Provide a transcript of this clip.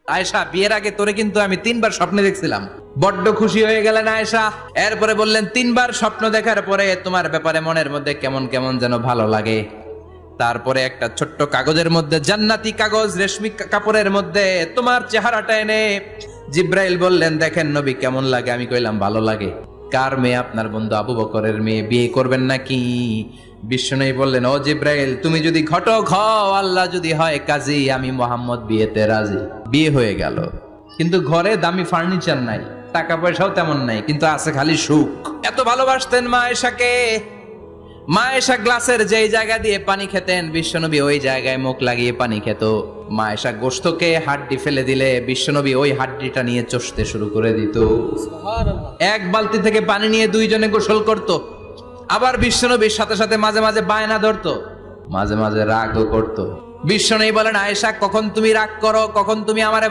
আয়েশা, বিয়ের আগে তোরে কিন্তু আমি 3বার স্বপ্নে দেখছিলাম। বড্ড খুশি হয়ে গেলেন আয়েশা। এরপরে বললেন, 3বার স্বপ্ন দেখার পরে তোমার ব্যাপারে মনের মধ্যে কেমন কেমন যেন ভালো লাগে। তারপরে একটা ছোট্ট কাগজের মধ্যে, জান্নাতি কাগজ, রেশমি কাপড়ের মধ্যে তোমার চেহারাটা এনে জিব্রাইল বললেন, দেখেন নবী কেমন লাগে। আমি কইলাম, ভালো লাগে। কার মেয়ে? আপনার বন্ধু আবু বকরের মেয়ে। বিয়ে করবেন নাকি? বিশ্বনবী বললেন, ও জিব্রাইল, তুমি যদি ঘটক হও, আল্লাহ যদি হয় কাজী, আমি মোহাম্মদ বিয়েতে রাজি। বিয়ে হয়ে গেল, কিন্তু ঘরে দামি ফার্নিচার নাই, টাকা পয়সাও তেমন নাই, কিন্তু আছে খালি সুখ। এত ভালোবাসতেন মা আয়েশাকে। মা আয়েশা গ্লাসের যেই জায়গা দিয়ে পানি খেতেন, বিশ্বনবী ওই জায়গায় মুখ লাগিয়ে পানি খেত। মা আয়েশা গোশতকে হাড্ডি ফেলে দিলে বিশ্বনবী ওই হাড্ডিটা নিয়ে চষতে শুরু করে দিত। এক বালতি থেকে পানি নিয়ে দুইজনে গোসল করত। আবার বিশ্বনবীর সাথে সাথে মাঝে মাঝে বায়না ধরতো, মাঝে মাঝে রাগও করতো। বিশ্বনবী বলেন, আয়েশা, কখন তুমি রাগ করো, কখন তুমি আমারে